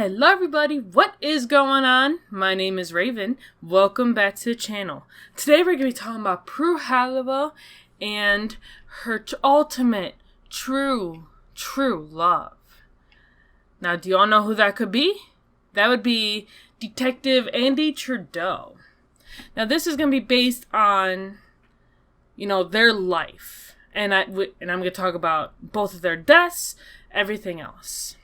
Hello everybody, what is going on? My name is Raven. Welcome back to the channel. Today we're going to be talking about Prue Halliwell and her ultimate true love. Now, do you all know who that could be? That would be Detective Andy Trudeau. Now, this is going to be based on, their life. And I'm going to talk about both of their deaths, everything else.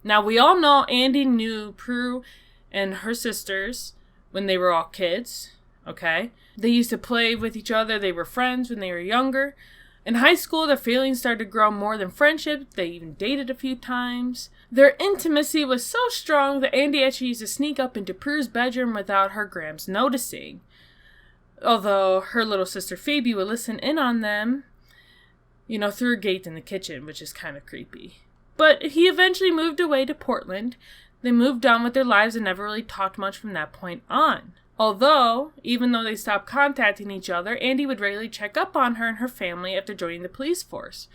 Now, we all know Andy knew Prue and her sisters when they were all kids, okay? They used to play with each other. They were friends when they were younger. In high school, their feelings started to grow more than friendship. They even dated a few times. Their intimacy was so strong that Andy actually used to sneak up into Prue's bedroom without her Grams noticing. Although her little sister Phoebe would listen in on them, through a gate in the kitchen, which is kind of creepy. But he eventually moved away to Portland. They moved on with their lives and never really talked much from that point on. Although, even though they stopped contacting each other, Andy would regularly check up on her and her family after joining the police force,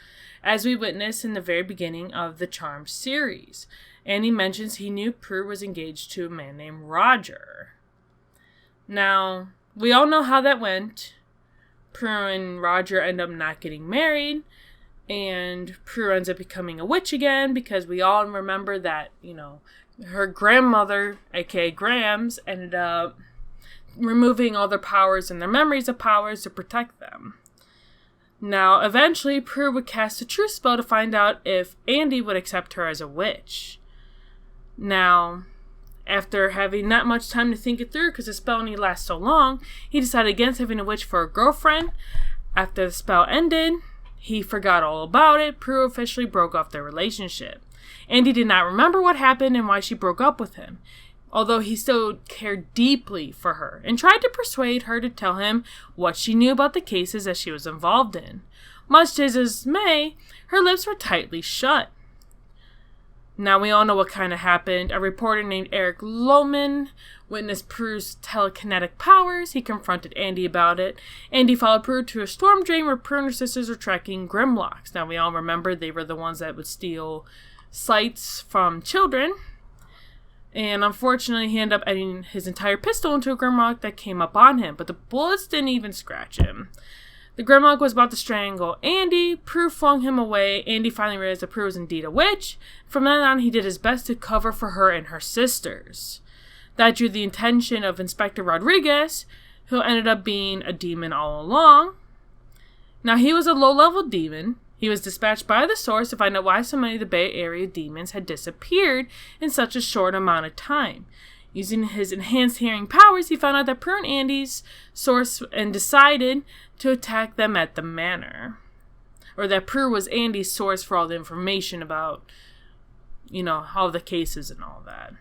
as we witnessed in the very beginning of the Charmed series. Andy mentions he knew Prue was engaged to a man named Roger. Now, we all know how that went. Prue and Roger end up not getting married. And Prue ends up becoming a witch again because we all remember that, her grandmother, aka Grams, ended up removing all their powers and their memories of powers to protect them. Now, eventually, Prue would cast a truth spell to find out if Andy would accept her as a witch. Now, after having not much time to think it through because the spell only lasts so long, he decided against having a witch for a girlfriend. After the spell ended, he forgot all about it. Prue officially broke off their relationship. Andy did not remember what happened and why she broke up with him, although he still cared deeply for her and tried to persuade her to tell him what she knew about the cases that she was involved in. Much to his dismay, her lips were tightly shut. Now, we all know what kind of happened. A reporter named Eric Lohman witnessed Prue's telekinetic powers. He confronted Andy about it. Andy followed Prue to a storm drain where Prue and her sisters were tracking Grimlocks. Now, we all remember they were the ones that would steal sights from children. And unfortunately, he ended up adding his entire pistol into a Grimlock that came up on him. But the bullets didn't even scratch him. The Grimlock was about to strangle Andy. Prue flung him away. Andy finally realized that Prue was indeed a witch. From then on, he did his best to cover for her and her sisters. That drew the attention of Inspector Rodriguez, who ended up being a demon all along. Now, he was a low-level demon. He was dispatched by the Source to find out why so many of the Bay Area demons had disappeared in such a short amount of time. Using his enhanced hearing powers, he found out that Prue and Andy's source and decided to attack them at the manor. Or that Prue was Andy's source for all the information about, all the cases and all that.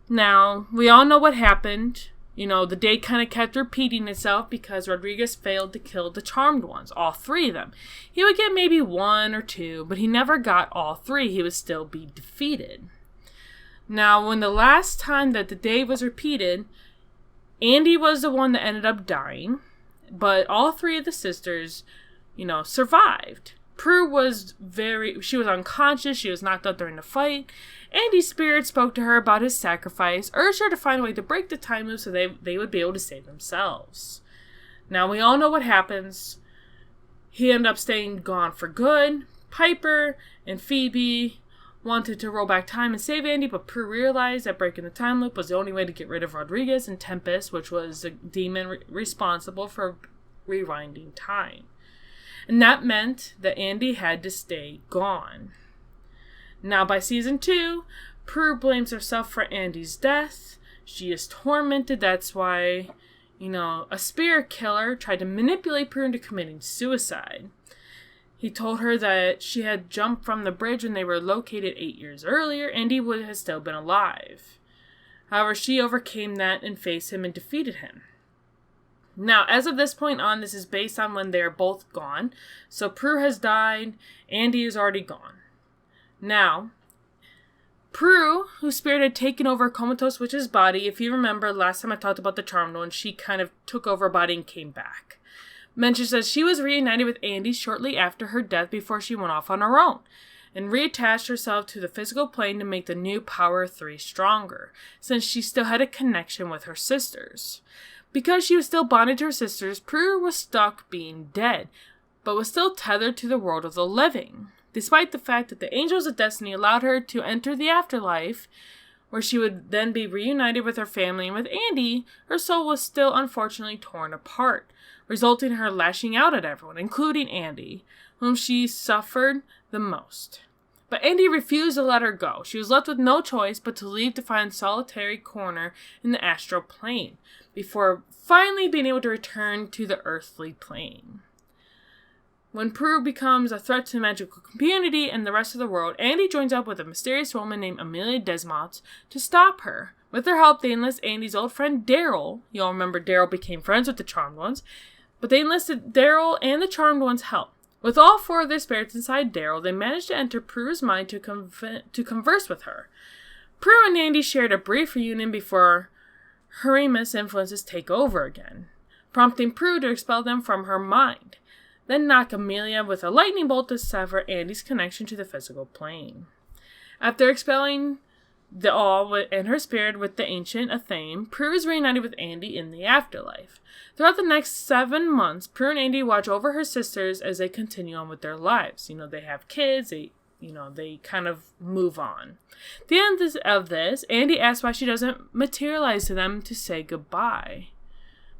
Now, we all know what happened. The day kind of kept repeating itself because Rodriguez failed to kill the Charmed ones, all three of them. He would get maybe one or two, but he never got all three. He would still be defeated. Now, when the last time that the day was repeated, Andy was the one that ended up dying, but all three of the sisters, survived. Prue was unconscious. She was knocked out during the fight. Andy's spirit spoke to her about his sacrifice, urged her to find a way to break the time loop so they would be able to save themselves. Now, we all know what happens. He ended up staying gone for good. Piper and Phoebe wanted to roll back time and save Andy, but Prue realized that breaking the time loop was the only way to get rid of Rodriguez and Tempest, which was the demon responsible for rewinding time. And that meant that Andy had to stay gone. Now, by season 2, Prue blames herself for Andy's death. She is tormented. That's why, a spirit killer tried to manipulate Prue into committing suicide. He told her that she had jumped from the bridge when they were located 8 years earlier. Andy would have still been alive. However, she overcame that and faced him and defeated him. Now, as of this point on, this is based on when they are both gone. So Prue has died. Andy is already gone. Now, Prue, whose spirit had taken over a comatose witch's body, if you remember last time I talked about the Charmed one, she kind of took over her body and came back. Mentions that she was reunited with Andy shortly after her death before she went off on her own. and reattached herself to the physical plane to make the new Power 3 stronger, since she still had a connection with her sisters. Because she was still bonded to her sisters, Prue was stuck being dead, but was still tethered to the world of the living. Despite the fact that the angels of destiny allowed her to enter the afterlife, where she would then be reunited with her family and with Andy, her soul was still unfortunately torn apart, resulting in her lashing out at everyone, including Andy, whom she suffered the most. But Andy refused to let her go. She was left with no choice but to leave to find a solitary corner in the astral plane, before finally being able to return to the earthly plane. When Prue becomes a threat to the magical community and the rest of the world, Andy joins up with a mysterious woman named Amelia Desmond to stop her. With their help, they enlist Andy's old friend Daryl. You all remember Daryl became friends with the Charmed Ones. But they enlisted Daryl and the Charmed Ones' help. With all four of their spirits inside Daryl, they managed to enter Prue's mind to converse with her. Prue and Andy shared a brief reunion before Hieronymus influences take over again, prompting Prue to expel them from her mind, then knock Amelia with a lightning bolt to sever Andy's connection to the physical plane. After expelling the all and her spirit with the ancient Athame, Prue is reunited with Andy in the afterlife. Throughout the next 7 months, Prue and Andy watch over her sisters as they continue on with their lives. They have kids, they kind of move on. At the end of this, Andy asks why she doesn't materialize to them to say goodbye.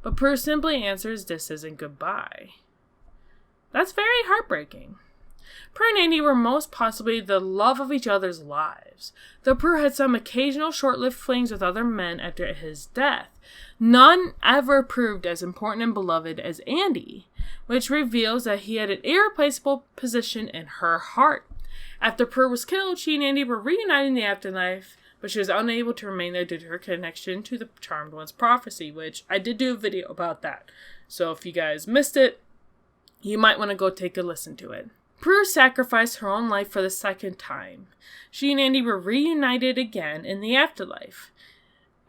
But Prue simply answers, "This isn't goodbye." That's very heartbreaking. Prue and Andy were most possibly the love of each other's lives. Though Prue had some occasional short-lived flings with other men after his death, none ever proved as important and beloved as Andy, which reveals that he had an irreplaceable position in her heart. After Prue was killed, she and Andy were reunited in the afterlife, but she was unable to remain there due to her connection to the Charmed One's prophecy, which I did do a video about that. So if you guys missed it, you might want to go take a listen to it. Prue sacrificed her own life for the second time. She and Andy were reunited again in the afterlife.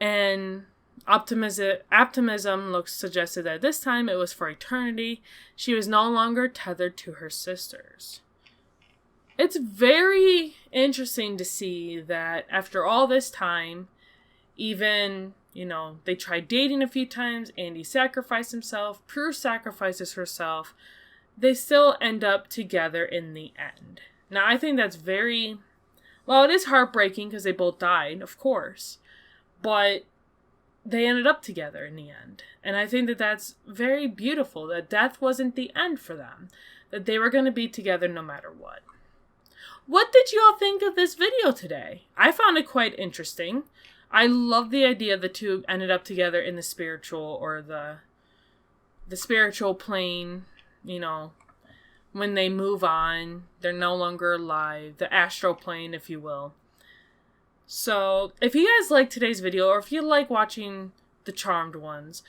And optimism looks suggested that this time it was for eternity. She was no longer tethered to her sisters. It's very interesting to see that after all this time, even, they tried dating a few times, Andy sacrificed himself, Prue sacrifices herself, they still end up together in the end. Now, I think that's it is heartbreaking because they both died, of course, but they ended up together in the end. And I think that that's very beautiful, that death wasn't the end for them, that they were going to be together no matter what. What did you all think of this video today? I found it quite interesting. I love the idea the two ended up together in the spiritual or the spiritual plane. When they move on, they're no longer alive, the astral plane, if you will. So, if you guys like today's video, or if you like watching the Charmed Ones,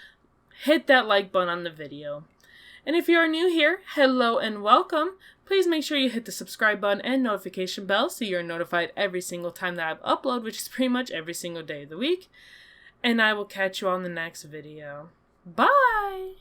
hit that like button on the video. And if you are new here, hello and welcome. Please make sure you hit the subscribe button and notification bell so you're notified every single time that I upload, which is pretty much every single day of the week. And I will catch you on the next video. Bye!